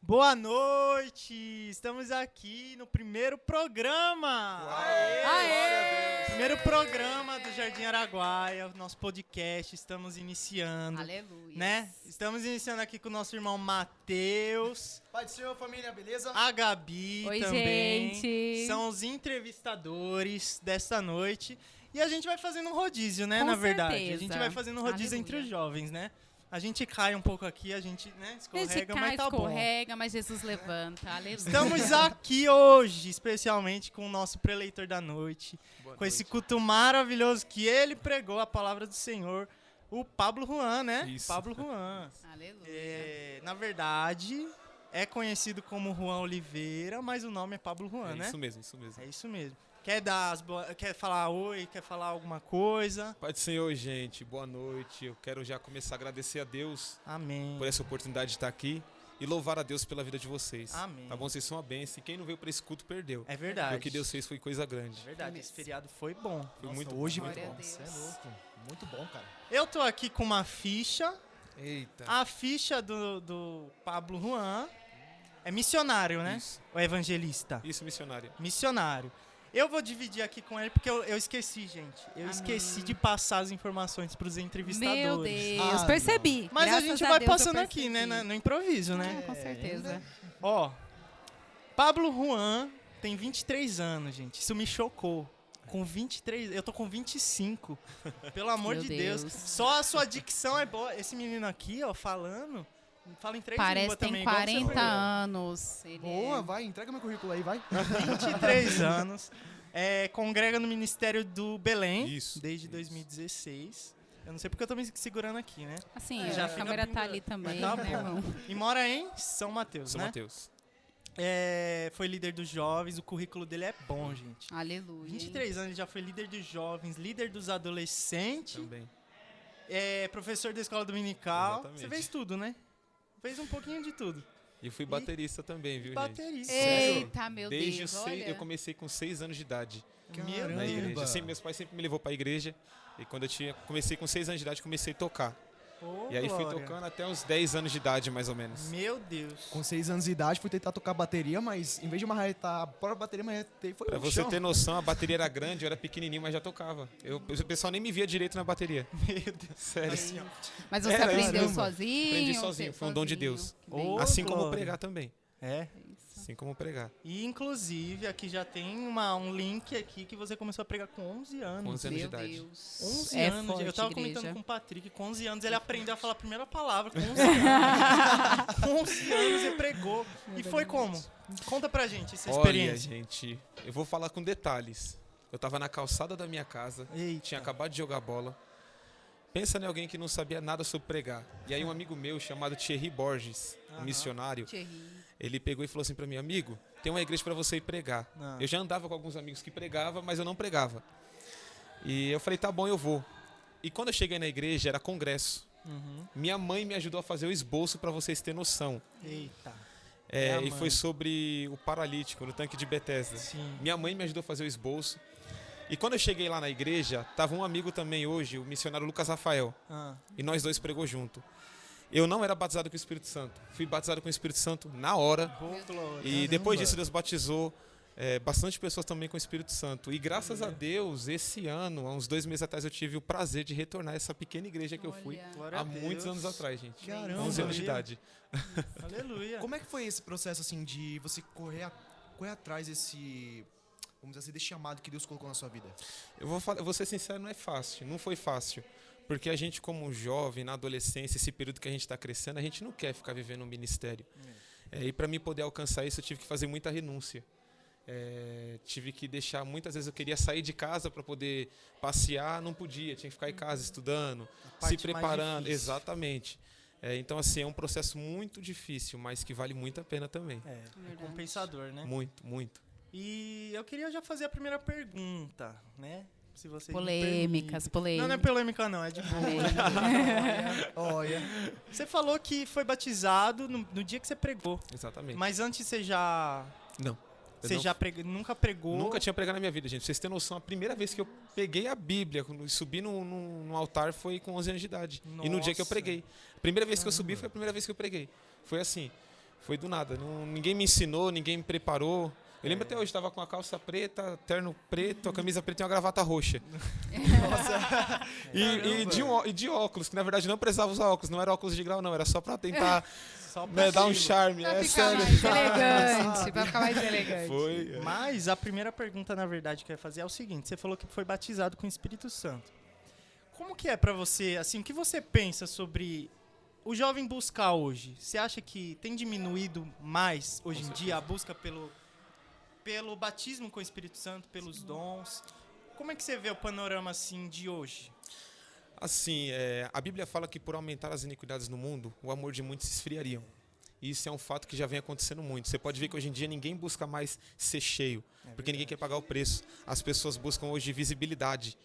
Boa noite! Estamos aqui no primeiro programa! Aê! Primeiro programa do Jardim Araguaia, nosso podcast, estamos iniciando. Aleluia. Né? Estamos iniciando aqui com o nosso irmão Matheus. Pai do Senhor, família, beleza? A Gabi Oi, também. gente. São os entrevistadores desta noite. E a gente vai fazendo um rodízio, né? Com Na verdade. certeza. A gente vai fazendo um rodízio entre os jovens, né? A gente cai um pouco aqui, a gente, né, escorrega, mas tá bom. Escorrega, mas Jesus levanta. Aleluia. Estamos aqui hoje, especialmente com o nosso preleitor da noite, com esse culto maravilhoso que ele pregou a palavra do Senhor, o Pablo Juan, né? Isso. Pablo Juan. Aleluia. Na verdade, é conhecido como Juan Oliveira, mas o nome é Pablo Juan, né? Isso mesmo, isso mesmo. É isso mesmo. Quer falar oi, quer falar alguma coisa? Pai do Senhor, gente, boa noite. Eu quero já começar a agradecer a Deus Amém. por essa oportunidade de estar aqui e louvar a Deus pela vida de vocês. Amém. Tá bom? Vocês são uma bênção. E quem não veio para esse culto perdeu. É verdade. E o que Deus fez foi coisa grande. É verdade, esse feriado foi bom. Foi Nossa, muito hoje bom. muito Glória bom. a Você é Deus. louco. Muito bom, cara. Eu tô aqui com uma ficha. Eita. A ficha do Pablo Juan é missionário, né? Isso. Ou evangelista? Isso, missionário. Missionário. Eu vou dividir aqui com ele porque eu esqueci, gente. Eu Amém. esqueci de passar as informações pros entrevistadores. Meu Deus, Ah, percebi. Mas Graças a gente a vai Deus, eu passando aqui, percebi. né? No improviso, né? Com certeza. Ó, Pablo Juan tem 23 anos, gente. Isso me chocou. Com 23, eu tô com 25. Pelo amor Meu de Deus. Deus. Só a sua dicção é boa. Esse menino aqui, ó, falando, fala em 3 Parece línguas que tem também. igual você 40 falou. anos. Ele Boa, é- vai, entrega meu currículo aí, vai. 23 anos. Congrega no Ministério do Belém Isso, desde isso. 2016. Eu não sei porque eu tô me segurando aqui, né? Assim, Já a fica câmera tá abrindo- ali também, Tá né, bom. irmão? E mora em São Mateus, São né? Mateus. Foi líder dos jovens, o currículo dele é bom, gente. Aleluia. 23 anos, ele já foi líder dos jovens, líder dos adolescentes, Também. professor da escola dominical. Exatamente. Você fez tudo, né? Fez um pouquinho de tudo. E fui baterista também, viu, gente? Baterista. Eita, meu Desde Deus, os olha. eu comecei com 6 anos de idade Meu na Deus. igreja. Meus pais sempre me levou pra igreja. E quando comecei com 6 anos de idade, comecei a tocar. Ô, E aí fui glória. tocando até uns 10 anos de idade, mais ou menos. Meu Deus. Com 6 anos de idade, fui tentar tocar bateria, mas em vez de marretar a própria bateria, marretei foi Pra no você chão. ter noção, a bateria era grande, eu era pequenininho, mas já tocava. O pessoal nem me via direito na bateria. Meu Deus. Sério. Assim, ó. Mas você Era, aprendeu caramba. sozinho? Aprendi ou sozinho, você- foi um dom de sozinho? Deus. Ô, Assim como glória. pregar também. É. Isso. Assim como pregar. E, inclusive, aqui já tem um link aqui que você começou a pregar com 11 anos. 11 anos de Meu idade. Deus. 11 É anos. forte, Eu tava igreja. comentando com o Patrick, com 11 anos ele aprendeu a falar a primeira palavra com 11 anos. Com 11 anos ele pregou. E foi como? Conta pra gente essa Olha, experiência. gente, eu vou falar com detalhes. Eu tava na calçada da minha casa, Eita. tinha acabado de jogar bola. Pensa em alguém que não sabia nada sobre pregar. E aí um amigo meu chamado Thierry Borges, um Aham. missionário, Thierry. ele pegou e falou assim pra mim, amigo, tem uma igreja pra você ir pregar. Ah. Eu já andava com alguns amigos que pregavam, mas eu não pregava. E eu falei, tá bom, eu vou. E quando eu cheguei na igreja, era congresso. Uhum. Minha mãe me ajudou a fazer o esboço pra vocês terem noção. Eita. É a E mãe. foi sobre o paralítico no tanque de Betesda. Sim. Minha mãe me ajudou a fazer o esboço. E quando eu cheguei lá na igreja, tava um amigo também hoje, o missionário Lucas Rafael. Ah. E nós dois pregou junto. Eu não era batizado com o Espírito Santo. Fui batizado com o Espírito Santo na hora. Ô, glória. E depois disso Deus batizou bastante pessoas também com o Espírito Santo. E graças a Deus, esse ano, há uns 2 meses atrás, eu tive o prazer de retornar a essa pequena igreja que eu fui. Olha. Glória a Há muitos Deus. anos atrás, gente. Caramba. 11 anos de idade. Aleluia. Como é que foi esse processo, assim, de você correr atrás desse, vamos dizer assim, desse chamado que Deus colocou na sua vida? Eu vou ser sincero, não é fácil. Não foi fácil. Porque a gente, como jovem, na adolescência, esse período que a gente está crescendo, a gente não quer ficar vivendo um ministério. E para mim poder alcançar isso, eu tive que fazer muita renúncia. Tive que deixar, muitas vezes eu queria sair de casa para poder passear, não podia, tinha que ficar em casa estudando, se parte mais preparando. difícil. Exatamente. Então, assim, é um processo muito difícil, mas que vale muito a pena também. É Verdade. compensador, né? Muito, muito. E eu queria já fazer a primeira pergunta, né? Se vocês me Polêmicas, permitem. polêmicas. Não é polêmica não, é de boa. Olha, Você falou que foi batizado no dia que você pregou. Exatamente. Mas antes você já... Não. Eu Você não- já nunca pregou? Nunca tinha pregado na minha vida, gente. Pra vocês terem noção, a primeira vez que eu peguei a Bíblia e subi no altar foi com 11 anos de idade. E no dia que eu Nossa. preguei. A primeira vez que eu subi foi a primeira vez que eu preguei. Foi assim. Foi do nada. Ninguém me ensinou, ninguém me preparou. Eu lembro até hoje, estava com a calça preta, terno preto, a camisa preta e uma gravata roxa. Nossa. E de óculos, que na verdade não precisava usar óculos, não era óculos de grau não, era só pra tentar Só pra dar um cima. charme. Pra É ficar sério. mais elegante, pra ficar mais elegante. Foi. é. Mas a primeira pergunta, na verdade, que eu ia fazer é o seguinte. Você falou que foi batizado com o Espírito Santo. Como que é pra você, assim, o que você pensa sobre o jovem buscar hoje? Você acha que tem diminuído mais, hoje em dia, a busca pelo batismo com o Espírito Santo, pelos dons? Como é que você vê o panorama, assim, de hoje? Assim, a Bíblia fala que por aumentar as iniquidades no mundo, o amor de muitos se esfriariam. E isso é um fato que já vem acontecendo muito. Você pode ver que hoje em dia ninguém busca mais ser cheio, porque ninguém quer pagar o preço. As pessoas buscam hoje visibilidade,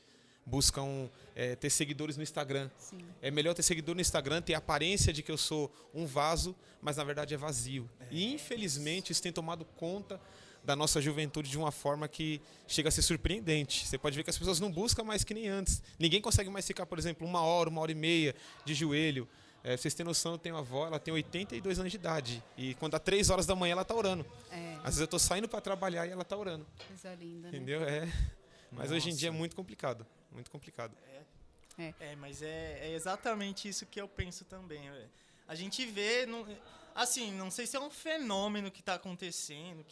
buscam ter seguidores no Instagram. Sim. É melhor ter seguidor no Instagram, ter a aparência de que eu sou um vaso, mas na verdade é vazio. E infelizmente isso tem tomado conta da nossa juventude de uma forma que chega a ser surpreendente. Você pode ver que as pessoas não buscam mais que nem antes. Ninguém consegue mais ficar, por exemplo, 1 hora e meia de joelho. Pra vocês terem noção, eu tenho uma avó, ela tem 82 anos de idade. E quando dá 3 horas da manhã, ela tá orando. Às vezes eu tô saindo para trabalhar e ela tá orando. Coisa linda, né? Entendeu? Mas hoje em dia é muito complicado. Muito complicado. Mas é exatamente isso que eu penso também. A gente vê, assim, não sei se é um fenômeno que está acontecendo,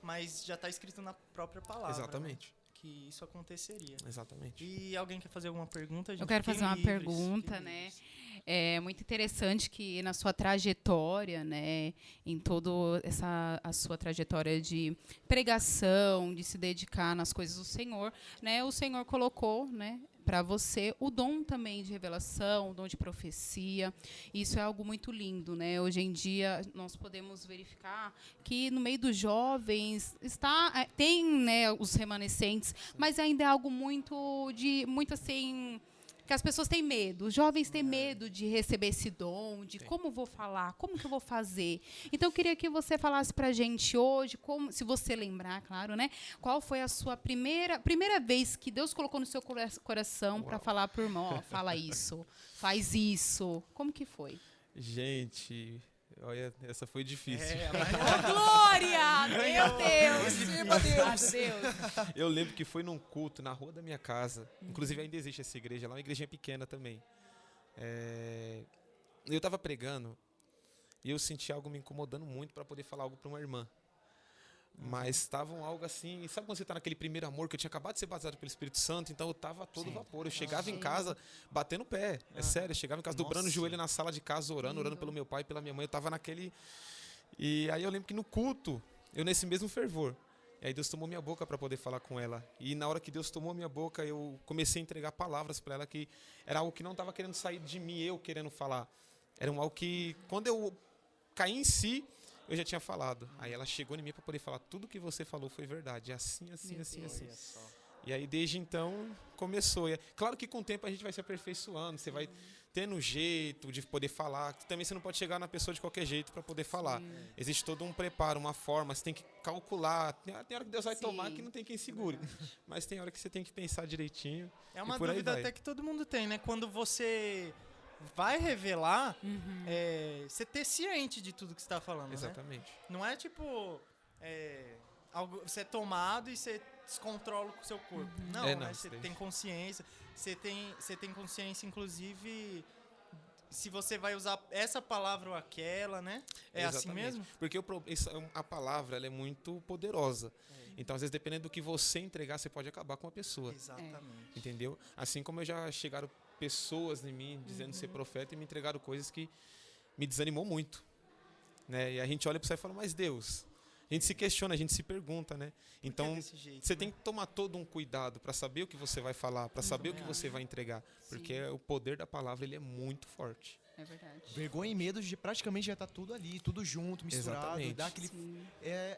mas já está escrito na própria palavra. Exatamente. Né? Que isso aconteceria. Exatamente. E alguém quer fazer alguma pergunta? Eu quero fazer uma pergunta, né? É muito interessante que na sua trajetória, né, em toda a sua trajetória de pregação, de se dedicar nas coisas do Senhor, né, o Senhor colocou, né, para você o dom também de revelação, o dom de profecia. Isso é algo muito lindo, né? Hoje em dia nós podemos verificar que no meio dos jovens tem, né, os remanescentes, mas ainda é algo muito assim, que as pessoas têm medo, os jovens têm medo de receber esse dom, de como vou falar, como que eu vou fazer. Então, eu queria que você falasse pra gente hoje, se você lembrar, claro, né? Qual foi a sua primeira vez que Deus colocou no seu coração para falar pro irmão, ó, fala isso, faz isso. Como que foi? Gente, olha, essa foi difícil. Oh, glória! Meu Deus! Eu lembro que foi num culto na rua da minha casa. Inclusive ainda existe essa igreja lá, uma igrejinha pequena também. Eu estava pregando e eu senti algo me incomodando muito para poder falar algo para uma irmã. Mas estavam algo assim, sabe quando você está naquele primeiro amor, que eu tinha acabado de ser batizado pelo Espírito Santo, então eu estava a todo vapor. Eu chegava em casa batendo o pé, é sério, eu chegava em casa dobrando o joelho na sala de casa, orando pelo meu pai e pela minha mãe, eu estava naquele... E aí eu lembro que no culto, eu nesse mesmo fervor, e aí Deus tomou minha boca para poder falar com ela. E na hora que Deus tomou minha boca, eu comecei a entregar palavras para ela, que era algo que não estava querendo sair de mim, eu querendo falar. Era algo que, quando eu caí em si, eu já tinha falado. Aí ela chegou em mim para poder falar, tudo que você falou foi verdade. Assim. E aí desde então começou. E claro que com o tempo a gente vai se aperfeiçoando, você vai tendo jeito de poder falar. Também você não pode chegar na pessoa de qualquer jeito para poder falar. Existe todo um preparo, uma forma, você tem que calcular. Tem hora que Deus vai tomar que não tem quem segure. Mas tem hora que você tem que pensar direitinho. É uma dúvida até que todo mundo tem, né? Quando você vai revelar, você ter ciente de tudo que você está falando. Exatamente. Né? Não é tipo algo, você é tomado e você descontrola com o seu corpo. Não, né? Você tem consciência. Você tem consciência, inclusive, se você vai usar essa palavra ou aquela, né? É assim mesmo? Porque a palavra ela é muito poderosa. Então, às vezes, dependendo do que você entregar, você pode acabar com a pessoa. Exatamente. Entendeu? Assim como já chegaram pessoas em mim dizendo ser profeta e me entregaram coisas que me desanimou muito, né? E a gente olha para você e fala, mas Deus, a gente se questiona, a gente se pergunta, né? Então você tem que tomar todo um cuidado para saber o que você vai falar, para saber o que você vai entregar, porque o poder da palavra ele é muito forte. É verdade. Vergonha e medo de praticamente já estar tudo ali, tudo junto, misturado. Exatamente. Dá aquele,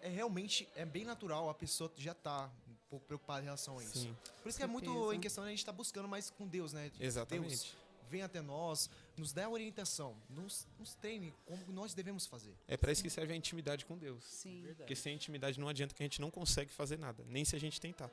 realmente bem natural a pessoa já tá um pouco preocupada em relação a isso. Sim. Por isso que é muito em questão a gente estar buscando mais com Deus, né? Exatamente. Deus vem até nós, nos dá a orientação, nos treine como nós devemos fazer. É para isso que serve a intimidade com Deus. Sim. Porque sem intimidade não adianta, que a gente não consegue fazer nada, nem se a gente tentar.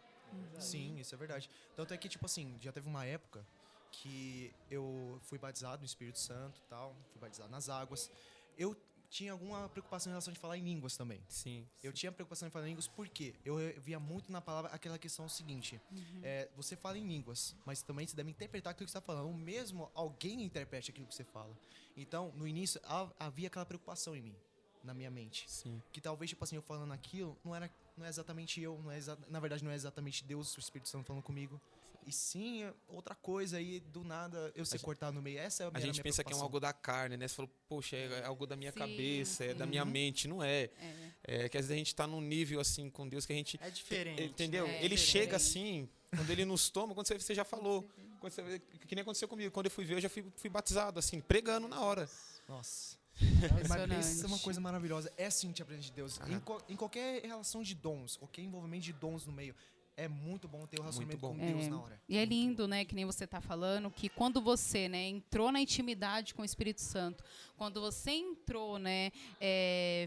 Sim, isso é verdade. Tanto é que, tipo assim, já teve uma época que eu fui batizado no Espírito Santo e tal, fui batizado nas águas. Eu tinha alguma preocupação em relação de falar em línguas também. Sim. Eu tinha preocupação em falar em línguas porque eu via muito na palavra aquela questão seguinte. Você fala em línguas, mas também você deve interpretar aquilo que você está falando. Ou mesmo alguém interprete aquilo que você fala. Então, no início, havia aquela preocupação em mim, na minha mente. Sim. Que talvez, tipo assim, eu falando aquilo, não é exatamente eu, na verdade não é exatamente Deus, o Espírito Santo falando comigo. E sim, outra coisa aí, do nada, eu ser cortado no meio. Essa é a A gente minha pensa que é um preocupação. algo da carne, né? Você falou, poxa, é algo da minha Sim, cabeça, é da sim. minha mente. Não é. É que às vezes a gente tá num nível assim com Deus que a gente. É diferente. Entendeu? É Ele diferente. chega assim, quando ele nos toma, quando você já falou. Que nem aconteceu comigo. Quando eu fui ver, eu já fui batizado, assim, pregando na hora. Nossa. Mas isso é uma coisa maravilhosa. É sim te aprender de Deus. Em qualquer relação de dons, qualquer envolvimento de dons no meio, é muito bom ter o relacionamento Muito com bom. Deus na hora. E é lindo, né, que nem você está falando, que quando você, né, entrou na intimidade com o Espírito Santo, quando você entrou, né,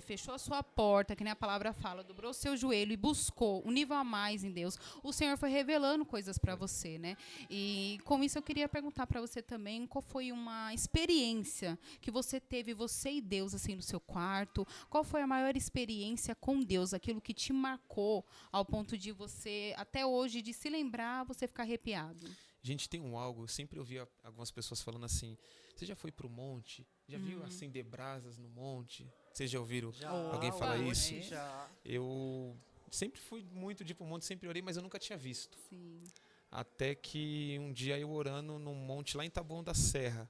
fechou a sua porta, que nem a palavra fala, dobrou o seu joelho e buscou um nível a mais em Deus, o Senhor foi revelando coisas para você, né? E com isso eu queria perguntar para você também, qual foi uma experiência que você teve, você e Deus, assim, no seu quarto? Qual foi a maior experiência com Deus, aquilo que te marcou ao ponto de você, até hoje, de se lembrar, você ficar arrepiado? A gente tem algo, eu sempre ouvia algumas pessoas falando assim, você já foi pro monte? Já viu acender brasas no monte? Vocês já ouviram alguém falar isso? Já. Eu sempre fui muito de ir pro monte, sempre orei, mas eu nunca tinha visto. Sim. Até que um dia eu orando num monte lá em Taboão da Serra.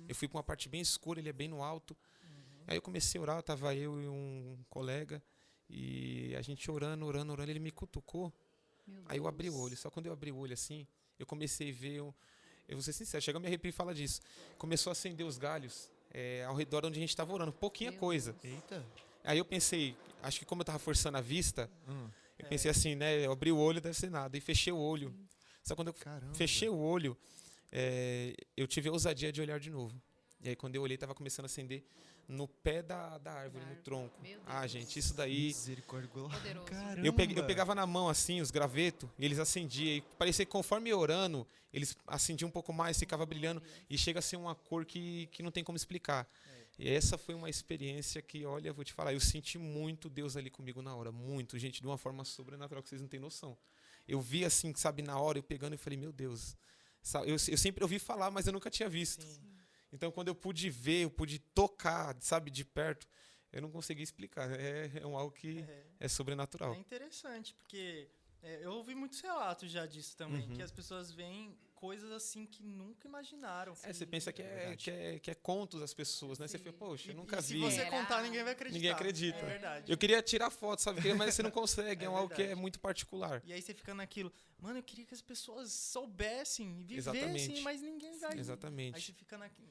Eu fui pra uma parte bem escura, ele é bem no alto. Aí eu comecei a orar, tava eu e um colega, e a gente orando, ele me cutucou. Aí eu abri o olho, só quando eu abri o olho assim, eu comecei a ver, eu vou ser sincero, chega a me arrepiar e fala disso. Começou a acender os galhos ao redor onde a gente estava orando, pouquinha coisa. Eita. Aí eu pensei, acho que como eu estava forçando a vista, eu pensei assim, né, eu abri o olho, deve ser nada, e fechei o olho. Só quando eu fechei o olho, eu tive a ousadia de olhar de novo. E aí quando eu olhei, estava começando a acender no pé da árvore, no tronco. Meu Deus. Ah, gente, isso daí... Misericórdia. Poderoso. Caramba. Eu pegava na mão, assim, os gravetos, e eles acendiam. E parecia que conforme eu orando, eles acendiam um pouco mais, ficava brilhando. E chega a ser uma cor que não tem como explicar. E essa foi uma experiência que, olha, eu vou te falar, eu senti muito Deus ali comigo na hora. Muito, gente, de uma forma sobrenatural que vocês não têm noção. Eu vi assim, sabe, na hora, eu pegando e falei, meu Deus. Eu sempre ouvi falar, mas eu nunca tinha visto. Sim. Então, quando eu pude ver, eu pude tocar, sabe, de perto, eu não consegui explicar. É algo que é sobrenatural. É interessante, porque eu ouvi muitos relatos já disso também, que as pessoas veem coisas assim que nunca imaginaram. Você pensa que é contos das pessoas, né? Você fala, poxa, eu nunca Se vi. você Será? contar, ninguém vai acreditar. Ninguém acredita. É verdade. Eu queria tirar foto, sabe? Mas você não consegue, é algo que é verdade. muito particular. E aí você fica naquilo, mano, eu queria que as pessoas soubessem e vivessem, Exatamente. mas ninguém vai. Aí Exatamente. você fica naquilo.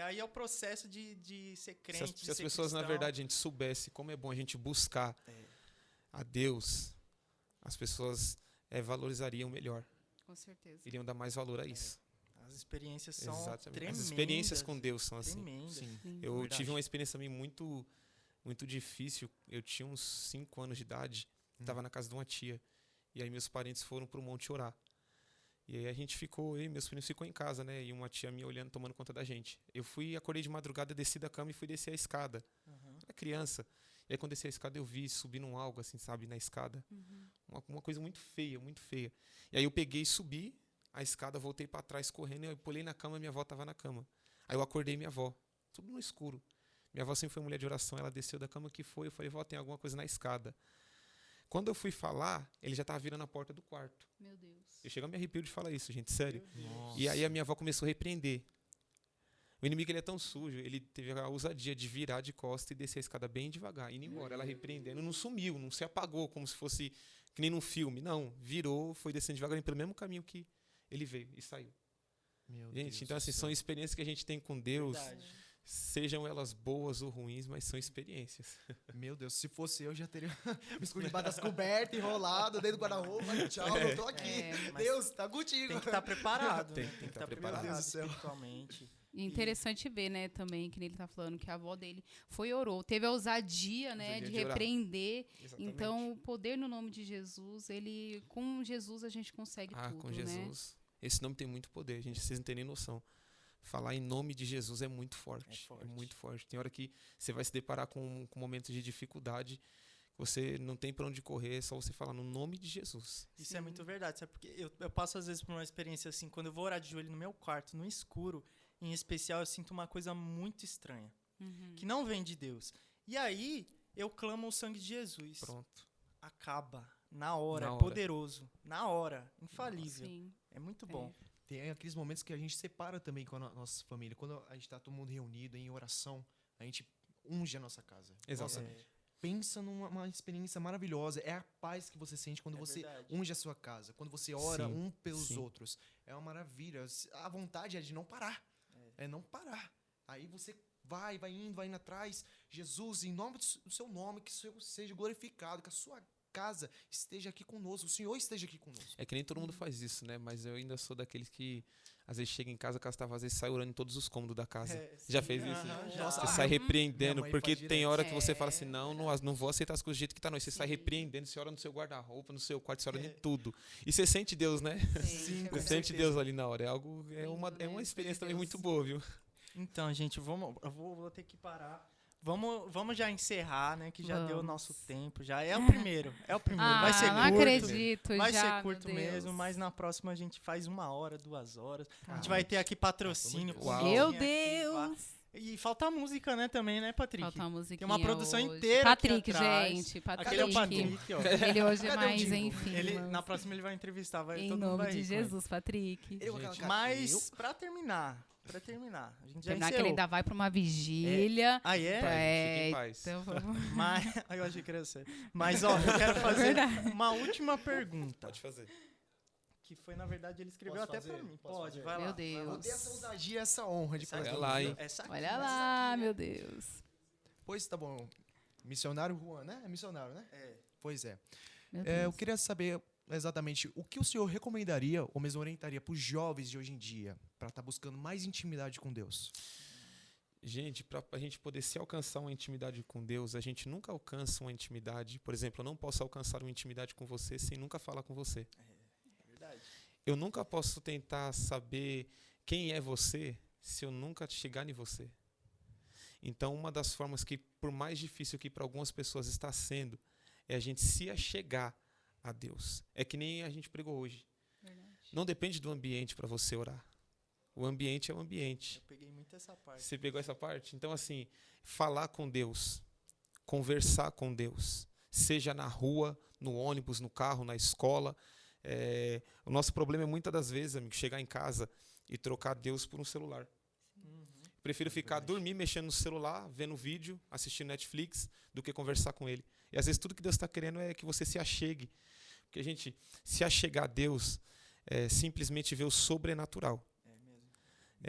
Aí é o processo de ser crente, Se de as ser pessoas, na cristão. verdade, a gente soubesse como é bom a gente buscar a Deus, as pessoas valorizariam melhor, Com certeza. iriam dar mais valor a isso. As experiências são Exatamente. tremendas. As experiências com Deus são assim. Tremendas. Eu Verdade. tive uma experiência também muito, muito difícil. Eu tinha uns 5 anos de idade, estava na casa de uma tia. E aí meus parentes foram para o monte orar. E aí a gente ficou, eu e meus primos ficou em casa, né? E uma tia minha olhando, tomando conta da gente. Eu acordei de madrugada, desci da cama e fui descer a escada. Era criança. E aí quando desci a escada eu vi subindo algo assim, sabe, na escada. Uma coisa muito feia, muito feia. E aí eu peguei e subi a escada, voltei para trás correndo, eu pulei na cama e minha avó estava na cama. Aí eu acordei minha avó, tudo no escuro. Minha avó sempre foi mulher de oração, ela desceu da cama, que foi? Eu falei, vó, tem alguma coisa na escada. Quando eu fui falar, ele já estava virando a porta do quarto. Meu Deus. Eu chego a me arrepio de falar isso, gente, sério. E aí a minha avó começou a repreender. O inimigo, ele é tão sujo, ele teve a ousadia de virar de costas e descer a escada bem devagar, indo embora. Ela repreendendo, não sumiu, não se apagou, como se fosse que nem num filme. Não, virou, foi descendo devagarinho pelo mesmo caminho que ele veio e saiu. Meu Gente, Deus então do assim, céu. são experiências que a gente tem com Deus, Verdade. sejam elas boas ou ruins, mas são experiências. Meu Deus, se fosse eu já teria me escondido debaixo das cobertas, enrolado, dentro do guarda-roupa. Tchau, não tô aqui. mas Deus, tá contigo. Tem que estar preparado. Tem né? que Tem que tá estar preparado. preparado Meu Deus do céu. espiritualmente. E interessante ver, né, também, que ele tá falando que a avó dele foi e orou, teve a ousadia, né, Ousadia de de orar. repreender. Exatamente. Então, o poder no nome de Jesus, com Jesus a gente consegue tudo, Com né? Jesus. Esse nome tem muito poder, gente, vocês não têm nem noção. Falar em nome de Jesus é muito forte. É forte. É muito forte. Tem hora que você vai se deparar com momentos de dificuldade, você não tem para onde correr, é só você falar no nome de Jesus. Isso é muito verdade, sabe? Porque eu passo às vezes por uma experiência assim, quando eu vou orar de joelho no meu quarto, no escuro, em especial, eu sinto uma coisa muito estranha, que não vem de Deus. E aí, eu clamo o sangue de Jesus. Pronto. Acaba, na hora, Na é hora. poderoso, na hora, infalível. Sim. É muito bom. Tem aqueles momentos que a gente separa também com a nossa família. Quando a gente tá todo mundo reunido em oração, a gente unge a nossa casa. Exatamente. Nossa, pensa numa experiência maravilhosa. É a paz que você sente quando É você verdade. unge a sua casa. Quando você ora Sim, um pelos sim. outros. É uma maravilha. A vontade é de não parar. É não parar. Aí você vai indo atrás. Jesus, em nome do seu nome, que o Senhor seja glorificado, que a sua casa esteja aqui conosco, o Senhor esteja aqui conosco. É que nem todo mundo faz isso, né? Mas eu ainda sou daqueles que às vezes chega em casa, a casa tá vazia e sai orando em todos os cômodos da casa. Já sim. fez isso? Aham, Você já. Nossa, sai repreendendo, Minha mãe porque faz tem direto. hora que você fala É, assim, não vou aceitar as coisas do jeito que tá, não. E você sai repreendendo, você ora no seu guarda-roupa, no seu quarto, você ora em tudo. E você sente Deus, né? Sim, com Você sente certeza. Deus ali na hora. É uma né? experiência também Deus. muito boa, viu? Então, gente, eu vou ter que parar. Vamos já encerrar, né? Que já deu o Vamos. nosso tempo. Já é o primeiro. É o primeiro. Ah, vai ser não curto. acredito Vai já, ser meu curto Deus. mesmo, mas na próxima a gente faz 1 hora, 2 horas. A gente Tá. vai ter aqui patrocínio. Uau. cozinha Meu aqui, Deus! E falta música, né, também, né, Patrick? Falta uma musiquinha Tem uma produção hoje. inteira aqui Patrick, atrás. gente. Patrick. Aquele é o Patrick, ó. Ele hoje é Cadê o mais, jingle? enfim. Ele, mas- na próxima ele vai entrevistar, em todo mundo nome vai de rir com ele. Jesus, Patrick. Eu, aquela cara- Mas, pra terminar, a gente já Terminar que ele encerrou. ainda vai pra uma vigília. Ah, é? Fique em paz. Então vamos. Mas, eu achei que era sério. Mas, ó, eu quero fazer uma última pergunta. Pode fazer. Que foi, na verdade, ele escreveu Posso até fazer? pra mim. Posso Pode, fazer? vai lá. Meu vai lá. Eu Deus. dei essa ousadia, essa honra de Essa fazer. aqui, lá, hein? essa aqui, Olha essa lá, aqui, né? meu Deus. Pois tá bom. Missionário Juan, né? É missionário, né? É. Pois é. Meu Eu Deus. queria saber exatamente o que o senhor recomendaria ou mesmo orientaria para os jovens de hoje em dia para estar buscando mais intimidade com Deus. Gente, para a gente poder se alcançar uma intimidade com Deus, a gente nunca alcança uma intimidade. Por exemplo, eu não posso alcançar uma intimidade com você sem nunca falar com você. É verdade. Eu nunca posso tentar saber quem é você se eu nunca chegar em você. Então, uma das formas que, por mais difícil que para algumas pessoas está sendo, é a gente se achegar a Deus. É que nem a gente pregou hoje. Verdade. Não depende do ambiente para você orar. O ambiente é o ambiente. Eu peguei muito essa parte. Você pegou essa parte? Então, assim, falar com Deus, conversar com Deus, seja na rua, no ônibus, no carro, na escola. O nosso problema é muitas das vezes, amigo, chegar em casa e trocar Deus por um celular. Prefiro ficar dormir mexendo no celular, vendo vídeo, assistindo Netflix, do que conversar com Ele. E às vezes tudo que Deus está querendo é que você se achegue. Porque a gente se achegar a Deus é simplesmente ver o sobrenatural. É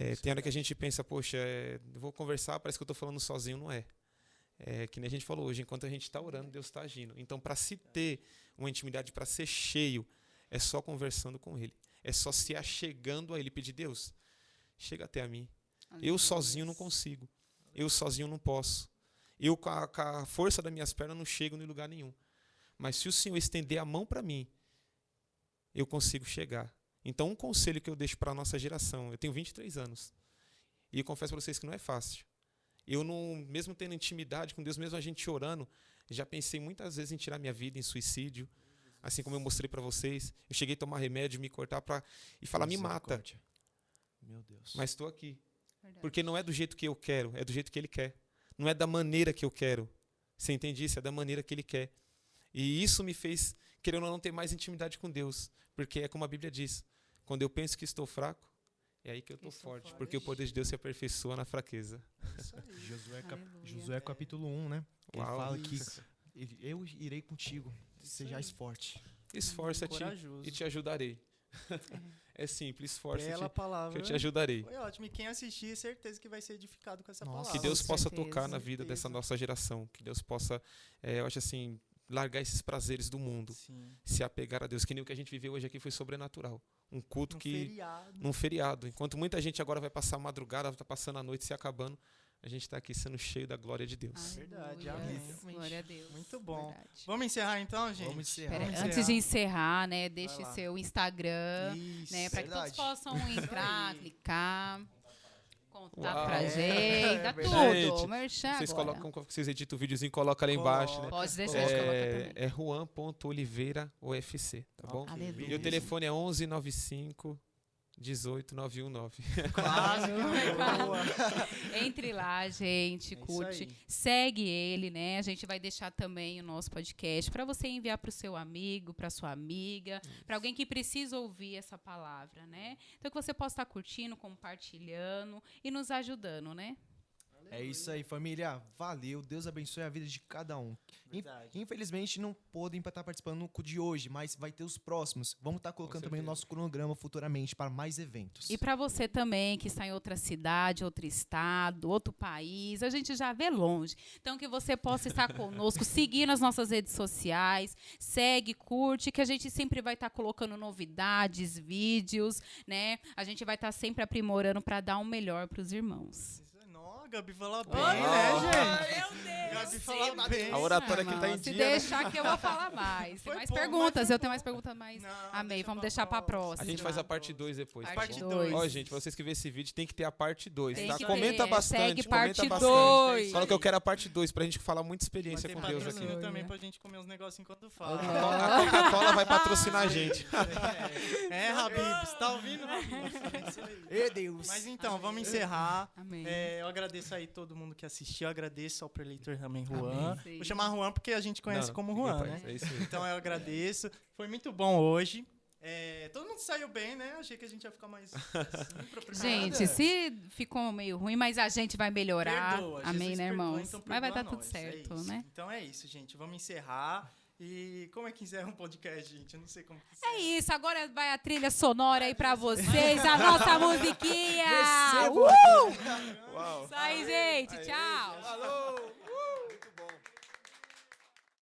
mesmo. Tem hora que a gente pensa, poxa, eu vou conversar, parece que eu estou falando sozinho, não é. É que nem a gente falou hoje, enquanto a gente está orando, Deus está agindo. Então, para se ter uma intimidade, para ser cheio, é só conversando com Ele. É só se achegando a Ele, pedir, Deus, chega até a mim. Eu sozinho não consigo. Eu sozinho não posso. Eu, com a força das minhas pernas, não chego em lugar nenhum. Mas se o Senhor estender a mão para mim, eu consigo chegar. Então, um conselho que eu deixo para a nossa geração, eu tenho 23 anos, e eu confesso para vocês que não é fácil. Eu, não, mesmo tendo intimidade com Deus, mesmo a gente orando, já pensei muitas vezes em tirar minha vida, em suicídio, assim como eu mostrei para vocês. Eu cheguei a tomar remédio, me cortar e falar, me mata, Misericórdia. Meu Deus. mas estou aqui. Verdade. Porque não é do jeito que eu quero, é do jeito que Ele quer. Não é da maneira que eu quero. Você entende isso? É da maneira que Ele quer. E isso me fez, querendo ou não, ter mais intimidade com Deus. Porque é como a Bíblia diz, quando eu penso que estou fraco, é aí que eu estou forte. Porque o poder de Deus se aperfeiçoa na fraqueza. Isso aí. Aleluia. Josué capítulo 1, né? Ele Uau. fala que Isso. eu irei contigo, Isso sejais aí. forte. Esforça-te Corajoso. e te ajudarei. É simples, esforça-te Bela palavra. que eu te ajudarei. Foi ótimo. E quem assistir, certeza que vai ser edificado com essa Nossa. palavra. Que Deus Com possa certeza. tocar na vida dessa nossa geração. Que Deus possa, eu acho assim, largar esses prazeres do mundo. Sim. Se apegar a Deus. Que nem o que a gente viveu hoje aqui foi sobrenatural. Um culto Um que... feriado. Num feriado. Enquanto muita gente agora vai passar a madrugada, vai estar passando a noite se acabando, a gente está aqui sendo cheio da glória de Deus. Verdade, Aleluia. amém. Glória a Deus. Muito bom. Verdade. Vamos encerrar então, gente? Vamos encerrar. Pera, Vamos antes de encerrar, né, deixe lá. seu Instagram, Isso. né, para que todos Verdade. possam entrar, aí. clicar. Contar Uau. pra gente, dá Gente, tudo. Merchan Vocês agora. colocam, vocês editam o videozinho e colocam lá embaixo, né? Pode deixar, a gente coloca também. É Juan.Oliveira UFC, tá bom? Ok, Aleluia. E o telefone é 1195 18 919. Quase que boa. Entre lá, gente, É isso curte. aí. Segue ele, né? A gente vai deixar também o nosso podcast para você enviar para o seu amigo, para sua amiga, para alguém que precisa ouvir essa palavra, né? Então que você possa estar curtindo, compartilhando e nos ajudando, né? É isso aí, família. Valeu. Deus abençoe a vida de cada um. Verdade. Infelizmente, não podem estar participando no de hoje, mas vai ter os próximos. Vamos estar colocando também o nosso cronograma futuramente para mais eventos. E para você também que está em outra cidade, outro estado, outro país, a gente já vê longe. Então que você possa estar conosco, seguir nas nossas redes sociais, segue, curte, que a gente sempre vai estar colocando novidades, vídeos, né? A gente vai estar sempre aprimorando para dar o melhor para os irmãos. Não, a Gabi fala bem, Oi, né, gente? Meu Deus! Gabi fala bem. A oratória aqui tá em Se dia, né? deixar que eu vou falar mais. Tem Foi mais bom, perguntas, mas foi eu tenho bom. mais perguntas, mas Não, amei. deixa Vamos pra deixar pra próxima. próxima. A gente faz a parte 2 depois. Parte Parte dois. Ó, gente, vocês que vê esse vídeo, tem que ter a parte 2, Tem tá? que Comenta ter. bastante, Segue comenta parte bastante. 2. Fala que eu quero a parte 2, pra gente falar muita experiência Vai com ter Deus aqui. patrocínio também pra gente comer uns negocinhos enquanto fala. A Coca-Cola vai patrocinar a gente. É, Habib, você tá ouvindo, Habib? É isso aí. Ê, Deus. Mas então, vamos encerrar. Amém. Eu agradeço aí todo mundo que assistiu, eu agradeço ao preletor também, Juan. Amém. Vou chamar Juan porque a gente conhece Não, como ninguém Juan, faz, né? É isso aí. Então eu agradeço. Foi muito bom hoje. Todo mundo saiu bem, né? Achei que a gente ia ficar mais assim, pra primeira. Gente, se ficou meio ruim, mas a gente vai melhorar. Perdoa, Amém, Jesus né, perdoa, irmãos? então Mas vai perdoa dar tudo nós, certo, isso. né? Então é isso, gente. Vamos encerrar. E como é que encerra um podcast, gente? Eu não sei como que É isso, agora vai a trilha sonora aí pra vocês, a nossa musiquinha. Recebo. Uh! Uau. Isso aí, gente. Tchau. Falou.